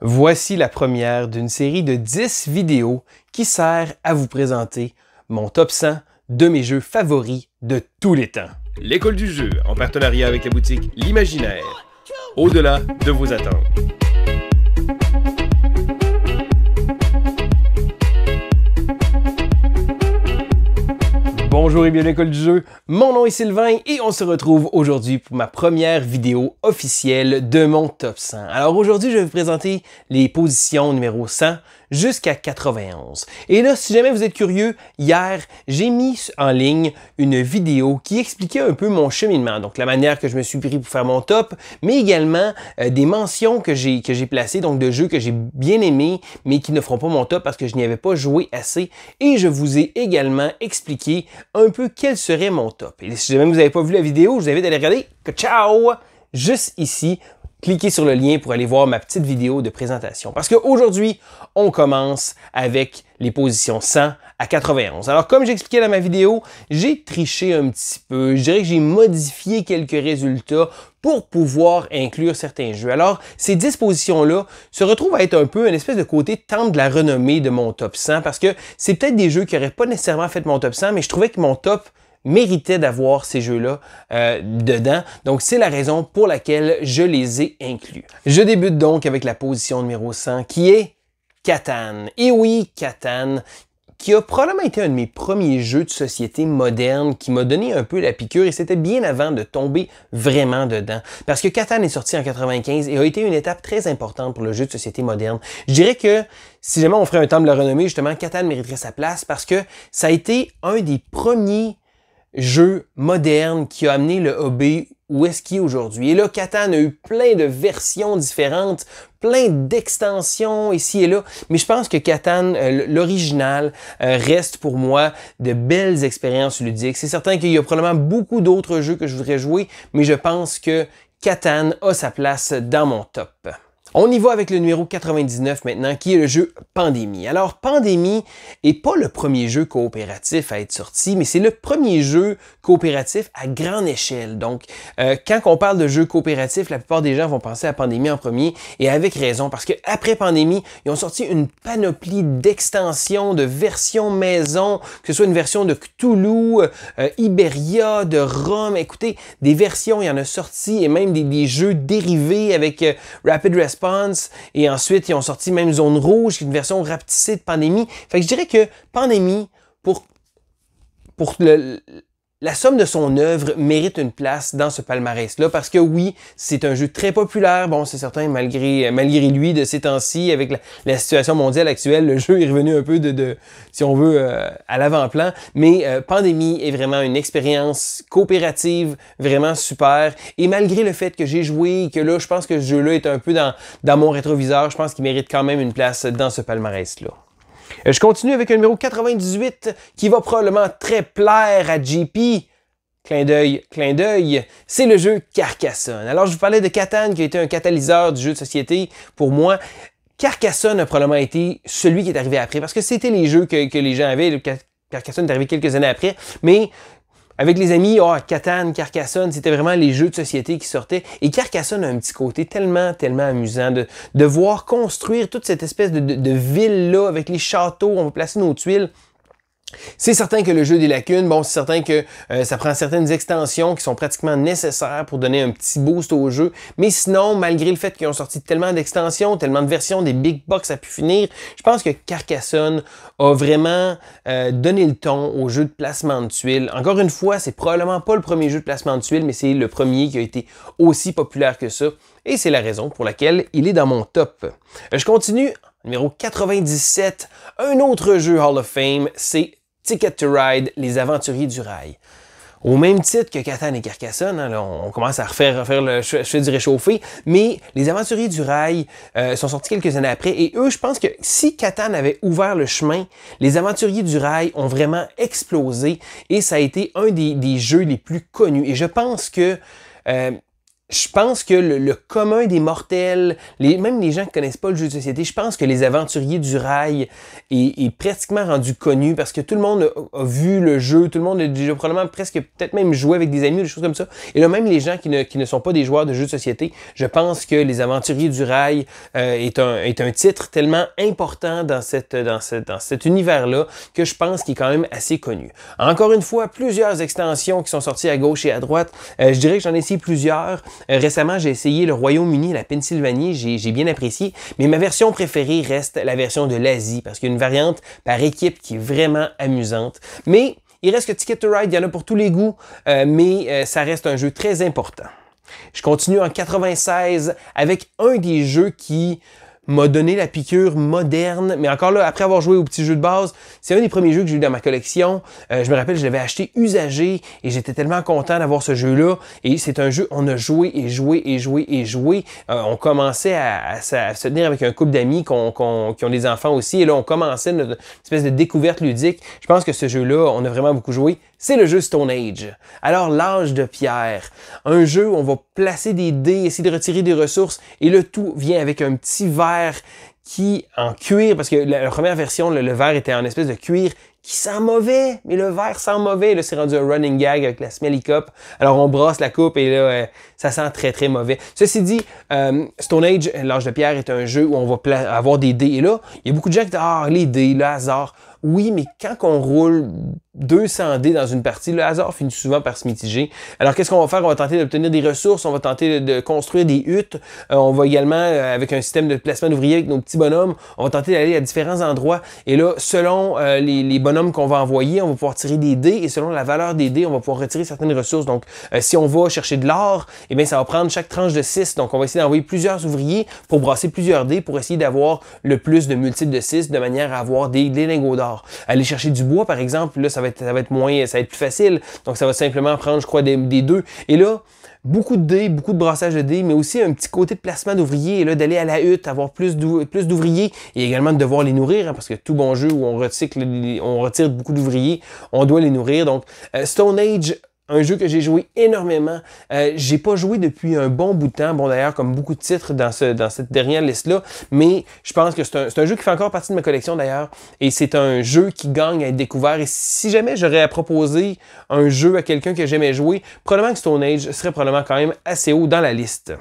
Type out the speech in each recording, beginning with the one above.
Voici la première d'une série de 10 vidéos qui sert à vous présenter mon top 100 de mes jeux favoris de tous les temps. L'école du jeu, en partenariat avec la boutique L'Imaginaire, au-delà de vos attentes. Bonjour et bienvenue à l'école du jeu, mon nom est Sylvain et on se retrouve aujourd'hui pour ma première vidéo officielle de mon top 100. Alors aujourd'hui, je vais vous présenter les positions numéro 100 jusqu'à 91. Et là, si jamais vous êtes curieux, hier, j'ai mis en ligne une vidéo qui expliquait un peu mon cheminement, donc la manière que je me suis pris pour faire mon top, mais également des mentions que j'ai placées, donc de jeux que j'ai bien aimés, mais qui ne feront pas mon top parce que je n'y avais pas joué assez. Et je vous ai également expliqué un peu quel serait mon top. Et si jamais vous n'avez pas vu la vidéo, je vous invite à aller regarder. Ciao! Juste ici, cliquez sur le lien pour aller voir ma petite vidéo de présentation. Parce qu'aujourd'hui, on commence avec les positions 100 à 91. Alors, comme j'expliquais dans ma vidéo, j'ai triché un petit peu. Je dirais que j'ai modifié quelques résultats pour pouvoir inclure certains jeux. Alors, ces 10 positions-là se retrouvent à être un peu une espèce de côté temple de la renommée de mon top 100 parce que c'est peut-être des jeux qui n'auraient pas nécessairement fait mon top 100, mais je trouvais que mon top méritait d'avoir ces jeux-là dedans. Donc, c'est la raison pour laquelle je les ai inclus. Je débute donc avec la position numéro 100 qui est Catan. Et oui, Catan, qui a probablement été un de mes premiers jeux de société moderne qui m'a donné un peu la piqûre et c'était bien avant de tomber vraiment dedans. Parce que Catan est sorti en 95 et a été une étape très importante pour le jeu de société moderne. Je dirais que si jamais on ferait un temple de la renommée, justement, Catan mériterait sa place parce que ça a été un des premiers jeu moderne qui a amené le hobby où est-ce qu'il est aujourd'hui. Et là, Catan a eu plein de versions différentes, plein d'extensions ici et là, mais je pense que Catan, l'original, reste pour moi de belles expériences ludiques. C'est certain qu'il y a probablement beaucoup d'autres jeux que je voudrais jouer, mais je pense que Catan a sa place dans mon top. On y va avec le numéro 99 maintenant, qui est le jeu Pandémie. Alors, Pandémie est pas le premier jeu coopératif à être sorti, mais c'est le premier jeu coopératif à grande échelle. Donc, quand on parle de jeu coopératif, la plupart des gens vont penser à Pandémie en premier, et avec raison, parce qu'après Pandémie, ils ont sorti une panoplie d'extensions, de versions maison, que ce soit une version de Cthulhu, Iberia, de Rome. Écoutez, des versions, il y en a sorti, et même des jeux dérivés avec Rapid Response. Et ensuite, ils ont sorti même Zone Rouge, qui est une version rapetissée de Pandémie. Fait que je dirais que Pandémie, pour la somme de son œuvre, mérite une place dans ce palmarès-là, parce que oui, c'est un jeu très populaire. Bon, c'est certain, malgré lui, de ces temps-ci, avec la situation mondiale actuelle, le jeu est revenu un peu si on veut, à l'avant-plan. Mais Pandémie est vraiment une expérience coopérative, vraiment super. Et malgré le fait que j'ai joué, que là, je pense que ce jeu-là est un peu dans mon rétroviseur, je pense qu'il mérite quand même une place dans ce palmarès-là. Je continue avec un numéro 98 qui va probablement très plaire à JP. Clin d'œil, c'est le jeu Carcassonne. Alors, je vous parlais de Catan qui a été un catalyseur du jeu de société pour moi. Carcassonne a probablement été celui qui est arrivé après parce que c'était les jeux que les gens avaient. Carcassonne est arrivé quelques années après, mais avec les amis, Catan, Carcassonne, c'était vraiment les jeux de société qui sortaient. Et Carcassonne a un petit côté tellement amusant de voir construire toute cette espèce de ville-là avec les châteaux, on va placer nos tuiles. C'est certain que le jeu a des lacunes, bon, c'est certain que ça prend certaines extensions qui sont pratiquement nécessaires pour donner un petit boost au jeu, mais sinon, malgré le fait qu'ils ont sorti tellement d'extensions, tellement de versions, des big box à pu finir, je pense que Carcassonne a vraiment donné le ton au jeu de placement de tuiles. Encore une fois, c'est probablement pas le premier jeu de placement de tuiles, mais c'est le premier qui a été aussi populaire que ça, et c'est la raison pour laquelle il est dans mon top. Je continue, numéro 97, un autre jeu Hall of Fame, c'est Ticket to Ride, les aventuriers du rail. Au même titre que Catan et Carcassonne, hein, là, on commence à refaire je fais du réchauffé, mais les aventuriers du rail sont sortis quelques années après, et eux, je pense que si Catan avait ouvert le chemin, les aventuriers du rail ont vraiment explosé, et ça a été un des jeux les plus connus. Et je pense que je pense que le commun des mortels, même les gens qui connaissent pas le jeu de société, je pense que les aventuriers du rail est pratiquement rendu connu parce que tout le monde a vu le jeu, tout le monde a déjà probablement presque peut-être même joué avec des amis ou des choses comme ça. Et là, même les gens qui ne sont pas des joueurs de jeux de société, je pense que les aventuriers du rail est un titre tellement important dans cet univers-là que je pense qu'il est quand même assez connu. Encore une fois, plusieurs extensions qui sont sorties à gauche et à droite. Je dirais que j'en ai essayé plusieurs. Récemment, j'ai essayé le Royaume-Uni et la Pennsylvanie, j'ai bien apprécié, mais ma version préférée reste la version de l'Asie, parce qu'il y a une variante par équipe qui est vraiment amusante. Mais il reste que Ticket to Ride, il y en a pour tous les goûts, mais ça reste un jeu très important. Je continue en 96 avec un des jeux qui m'a donné la piqûre moderne, mais encore là, après avoir joué au petit jeu de base, c'est un des premiers jeux que j'ai eu dans ma collection. Je me rappelle, je l'avais acheté usagé et j'étais tellement content d'avoir ce jeu-là. Et c'est un jeu, on a joué et joué et joué et joué. On commençait à se tenir avec un couple d'amis qui ont des enfants aussi. Et là, on commençait notre espèce de découverte ludique. Je pense que ce jeu-là, on a vraiment beaucoup joué. C'est le jeu Stone Age. Alors, l'âge de pierre. Un jeu où on va placer des dés, essayer de retirer des ressources, et le tout vient avec un petit verre qui, en cuir, parce que la première version, le verre était en espèce de cuir qui sent mauvais, mais le verre sent mauvais. Là, c'est rendu un running gag avec la Smelly Cup. Alors, on brasse la coupe et là, ça sent très, très mauvais. Ceci dit, Stone Age, l'âge de pierre, est un jeu où on va avoir des dés. Et là, il y a beaucoup de gens qui disent « Ah, les dés, le hasard. » Oui, mais quand on roule 200 dés dans une partie, le hasard finit souvent par se mitiger. Alors, qu'est-ce qu'on va faire? On va tenter d'obtenir des ressources, on va tenter de construire des huttes. On va également, avec un système de placement d'ouvriers avec nos petits bonhommes, on va tenter d'aller à différents endroits. Et là, selon les bonhommes qu'on va envoyer, on va pouvoir tirer des dés. Et selon la valeur des dés, on va pouvoir retirer certaines ressources. Donc, si on va chercher de l'or, eh bien, ça va prendre chaque tranche de 6. Donc, on va essayer d'envoyer plusieurs ouvriers pour brasser plusieurs dés pour essayer d'avoir le plus de multiples de 6 de manière à avoir des lingots d'or. Aller chercher du bois, par exemple, là, ça va être plus facile. Donc, ça va simplement prendre, je crois, des 2. Et là, beaucoup de dés, beaucoup de brassage de dés, mais aussi un petit côté de placement d'ouvriers. Et là, d'aller à la hutte, avoir plus d'ouvriers et également de devoir les nourrir, hein, parce que tout bon jeu où on retire beaucoup d'ouvriers, on doit les nourrir. Donc, Stone Age, un jeu que j'ai joué énormément. J'ai pas joué depuis un bon bout de temps. Bon, d'ailleurs, comme beaucoup de titres dans cette dernière liste-là. Mais je pense que c'est un jeu qui fait encore partie de ma collection, d'ailleurs. Et c'est un jeu qui gagne à être découvert. Et si jamais j'aurais à proposer un jeu à quelqu'un que j'aimais jouer, probablement que Stone Age serait probablement quand même assez haut dans la liste.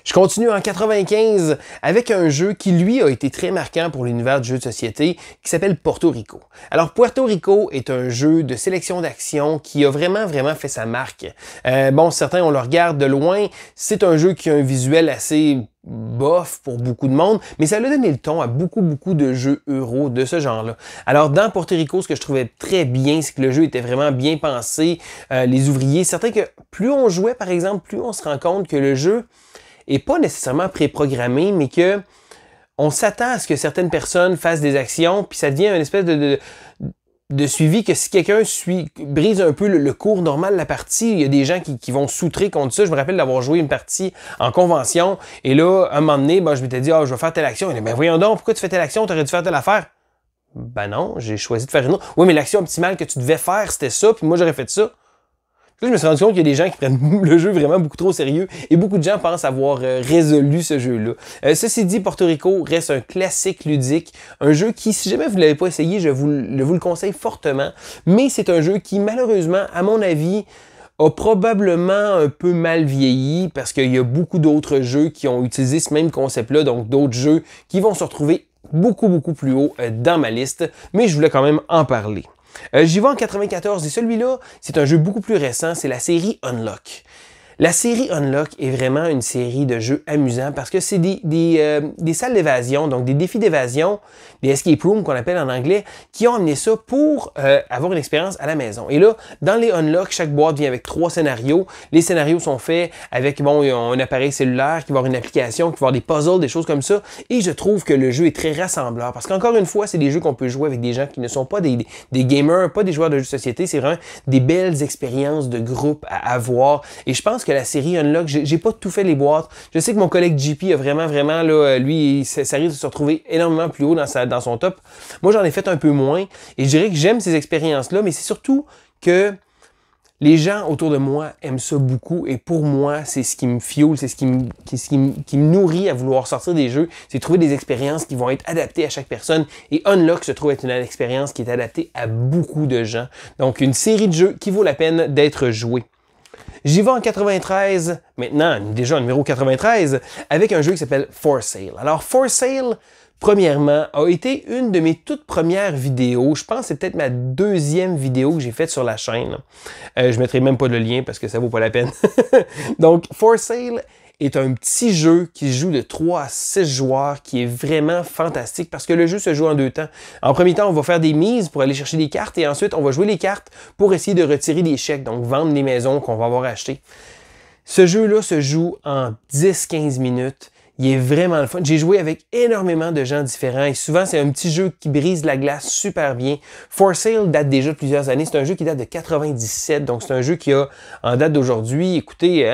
Je continue en 95 avec un jeu qui, lui, a été très marquant pour l'univers du jeu de société, qui s'appelle Porto Rico. Alors, Puerto Rico est un jeu de sélection d'action qui a vraiment, vraiment fait sa marque. Bon, certains, on le regarde de loin. C'est un jeu qui a un visuel assez bof pour beaucoup de monde, mais ça a donné le ton à beaucoup de jeux euro de ce genre-là. Alors, dans Porto Rico, ce que je trouvais très bien, c'est que le jeu était vraiment bien pensé. Les ouvriers, certains que plus on jouait, par exemple, plus on se rend compte que le jeu est pas nécessairement préprogrammé, mais que on s'attend à ce que certaines personnes fassent des actions, puis ça devient une espèce de suivi que si quelqu'un brise un peu le cours normal de la partie, il y a des gens qui vont soutrer contre ça. Je me rappelle d'avoir joué une partie en convention, et là, un moment donné, je m'étais dit « Ah, je vais faire telle action. » Il dit « Ben voyons donc, pourquoi tu fais telle action? Tu aurais dû faire telle affaire. » Ben non, j'ai choisi de faire une autre. « Oui, mais l'action optimale que tu devais faire, c'était ça, puis moi j'aurais fait ça. » Là, je me suis rendu compte qu'il y a des gens qui prennent le jeu vraiment beaucoup trop au sérieux et beaucoup de gens pensent avoir résolu ce jeu-là. Ceci dit, Porto Rico reste un classique ludique, un jeu qui, si jamais vous ne l'avez pas essayé, je vous le conseille fortement, mais c'est un jeu qui, malheureusement, à mon avis, a probablement un peu mal vieilli parce qu'il y a beaucoup d'autres jeux qui ont utilisé ce même concept-là, donc d'autres jeux qui vont se retrouver beaucoup plus haut dans ma liste, mais je voulais quand même en parler. J'y vais en 94 et celui-là, c'est un jeu beaucoup plus récent, c'est la série Unlock. La série Unlock est vraiment une série de jeux amusants parce que c'est des salles d'évasion, donc des défis d'évasion, des escape rooms qu'on appelle en anglais, qui ont amené ça pour avoir une expérience à la maison. Et là, dans les Unlock, chaque boîte vient avec 3 scénarios. Les scénarios sont faits avec un appareil cellulaire qui va avoir une application, qui va avoir des puzzles, des choses comme ça. Et je trouve que le jeu est très rassembleur parce qu'encore une fois, c'est des jeux qu'on peut jouer avec des gens qui ne sont pas des gamers, pas des joueurs de jeux de société. C'est vraiment des belles expériences de groupe à avoir. Et je pense que la série Unlock, j'ai pas tout fait les boîtes. Je sais que mon collègue JP a vraiment là, lui, ça risque de se retrouver énormément plus haut dans son top. Moi, j'en ai fait un peu moins et je dirais que j'aime ces expériences-là, mais c'est surtout que Les gens autour de moi aiment ça beaucoup et pour moi, c'est ce qui me fuel, c'est ce qui me nourrit à vouloir sortir des jeux, c'est trouver des expériences qui vont être adaptées à chaque personne et Unlock se trouve être une expérience qui est adaptée à beaucoup de gens. Donc, une série de jeux qui vaut la peine d'être jouée. J'y vais en 93, maintenant déjà numéro 93, avec un jeu qui s'appelle For Sale. Alors, For Sale, premièrement, a été une de mes toutes premières vidéos. Je pense que c'est peut-être ma deuxième vidéo que j'ai faite sur la chaîne. Je mettrai même pas le lien parce que ça vaut pas la peine. Donc, For Sale est un petit jeu qui se joue de 3 à 6 joueurs qui est vraiment fantastique parce que le jeu se joue en 2 temps. En premier temps, on va faire des mises pour aller chercher des cartes et ensuite, on va jouer les cartes pour essayer de retirer des chèques, donc vendre les maisons qu'on va avoir achetées. Ce jeu-là se joue en 10-15 minutes. Il est vraiment le fun. J'ai joué avec énormément de gens différents et souvent, c'est un petit jeu qui brise la glace super bien. For Sale date déjà de plusieurs années. C'est un jeu qui date de 97, donc c'est un jeu qui a, en date d'aujourd'hui, écoutez,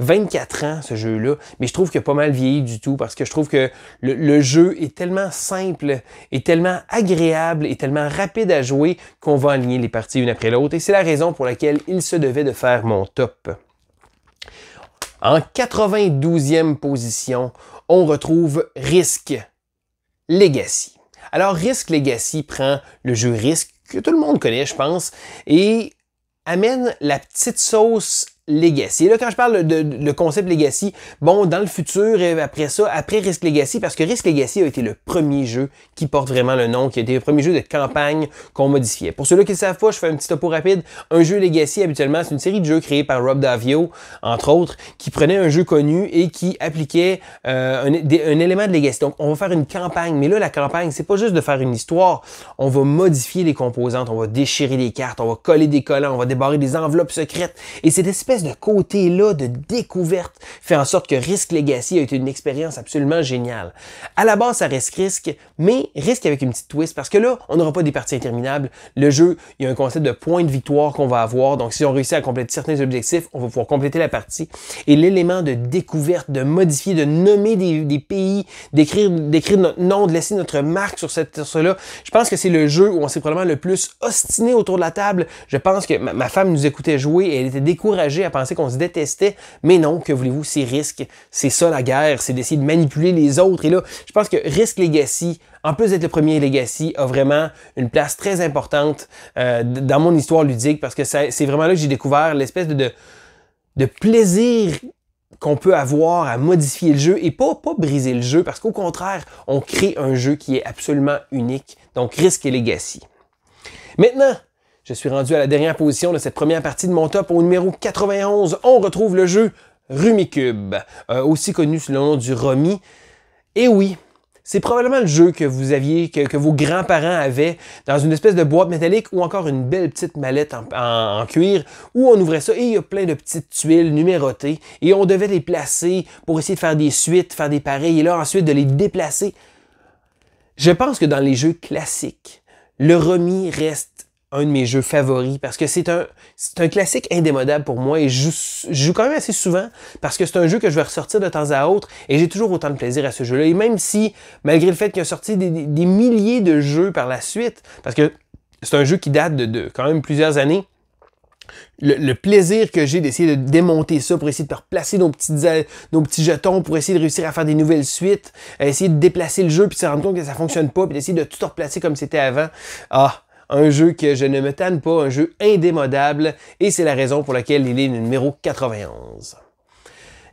24 ans, ce jeu-là. Mais je trouve qu'il a pas mal vieilli du tout parce que je trouve que le jeu est tellement simple, est tellement agréable, est tellement rapide à jouer qu'on va aligner les parties une après l'autre. Et c'est la raison pour laquelle il se devait de faire mon top. En 92e position, on retrouve Risk Legacy. Alors, Risk Legacy prend le jeu Risk, que tout le monde connaît, je pense, et amène la petite sauce Legacy. Et là, quand je parle de le concept Legacy, bon, dans le futur, et après ça, après Risk Legacy, parce que Risk Legacy a été le premier jeu qui porte vraiment le nom, qui a été le premier jeu de campagne qu'on modifiait. Pour ceux-là qui ne savent pas, je fais un petit topo rapide. Un jeu Legacy, habituellement, c'est une série de jeux créés par Rob Daviau, entre autres, qui prenait un jeu connu et qui appliquait un élément de Legacy. Donc, on va faire une campagne, mais là, la campagne, c'est pas juste de faire une histoire. On va modifier les composantes, on va déchirer les cartes, on va coller des collants, on va débarrer des enveloppes secrètes. Et cette espèce de côté-là de découverte fait en sorte que Risk Legacy a été une expérience absolument géniale. À la base, ça reste Risk, mais Risk avec une petite twist, parce que là, on n'aura pas des parties interminables. Le jeu, il y a un concept de points de victoire qu'on va avoir, donc si on réussit à compléter certains objectifs, on va pouvoir compléter la partie. Et l'élément de découverte, de modifier, de nommer des pays, d'écrire notre nom, de laisser notre marque sur cela, je pense que c'est le jeu où on s'est probablement le plus ostiné autour de la table. Je pense que ma femme nous écoutait jouer et elle était découragée à penser qu'on se détestait, mais non, que voulez-vous, c'est Risk, c'est ça la guerre, c'est d'essayer de manipuler les autres. Et là, je pense que Risk Legacy, en plus d'être le premier Legacy, a vraiment une place très importante dans mon histoire ludique parce que c'est vraiment là que j'ai découvert l'espèce de plaisir qu'on peut avoir à modifier le jeu et pas briser le jeu parce qu'au contraire, on crée un jeu qui est absolument unique. Donc, Risk et Legacy. Maintenant, je suis rendu à la dernière position de cette première partie de mon top. Au numéro 91, on retrouve le jeu Rummikub, aussi connu sous le nom du Rummy. Et oui, c'est probablement le jeu que vous aviez, que vos grands-parents avaient dans une espèce de boîte métallique ou encore une belle petite mallette en cuir où on ouvrait ça et il y a plein de petites tuiles numérotées et on devait les placer pour essayer de faire des suites, faire des pareils et là ensuite de les déplacer. Je pense que dans les jeux classiques, le Rummy reste un de mes jeux favoris parce que c'est un classique indémodable pour moi et je joue quand même assez souvent parce que c'est un jeu que je vais ressortir de temps à autre et j'ai toujours autant de plaisir à ce jeu-là. Et même si, malgré le fait qu'il a sorti des milliers de jeux par la suite, parce que c'est un jeu qui date de quand même plusieurs années, le plaisir que j'ai d'essayer de démonter ça pour essayer de replacer nos petits jetons, pour essayer de réussir à faire des nouvelles suites, essayer de déplacer le jeu puis de se rendre compte que ça fonctionne pas puis d'essayer de tout replacer comme c'était avant. Un jeu que je ne me tanne pas, un jeu indémodable, et c'est la raison pour laquelle il est le numéro 91.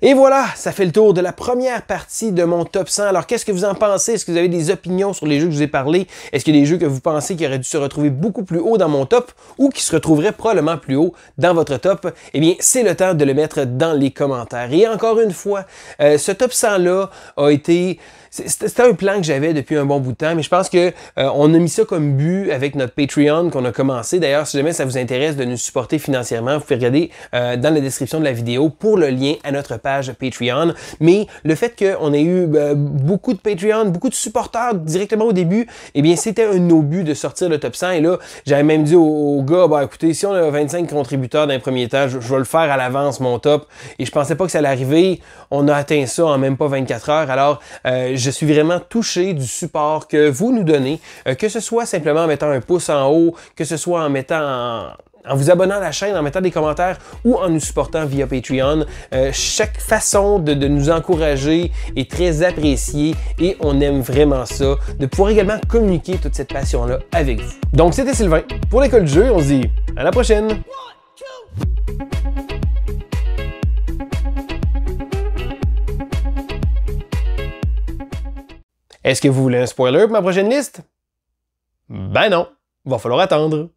Et voilà, ça fait le tour de la première partie de mon top 100. Alors, qu'est-ce que vous en pensez? Est-ce que vous avez des opinions sur les jeux que je vous ai parlé? Est-ce qu'il y a des jeux que vous pensez qui auraient dû se retrouver beaucoup plus haut dans mon top ou qui se retrouveraient probablement plus haut dans votre top? Eh bien, c'est le temps de le mettre dans les commentaires. Et encore une fois, ce top 100-là a été... C'était un plan que j'avais depuis un bon bout de temps, mais je pense que on a mis ça comme but avec notre Patreon qu'on a commencé. D'ailleurs, si jamais ça vous intéresse de nous supporter financièrement, vous pouvez regarder dans la description de la vidéo pour le lien à notre page Patreon. Mais le fait qu'on ait eu beaucoup de Patreon, beaucoup de supporters directement au début, eh bien, c'était un de nos buts de sortir le top 100. Et là, j'avais même dit aux gars, écoutez, si on a 25 contributeurs dans les premiers temps, je vais le faire à l'avance, mon top. Et je pensais pas que ça allait arriver. On a atteint ça en même pas 24 heures. Alors, je suis vraiment touché du support que vous nous donnez, que ce soit simplement en mettant un pouce en haut, que ce soit en mettant En vous abonnant à la chaîne, en mettant des commentaires ou en nous supportant via Patreon. Chaque façon de nous encourager est très appréciée et on aime vraiment ça, de pouvoir également communiquer toute cette passion-là avec vous. Donc c'était Sylvain pour l'École du jeu, on se dit à la prochaine! Est-ce que vous voulez un spoiler pour ma prochaine liste? Ben non, va falloir attendre.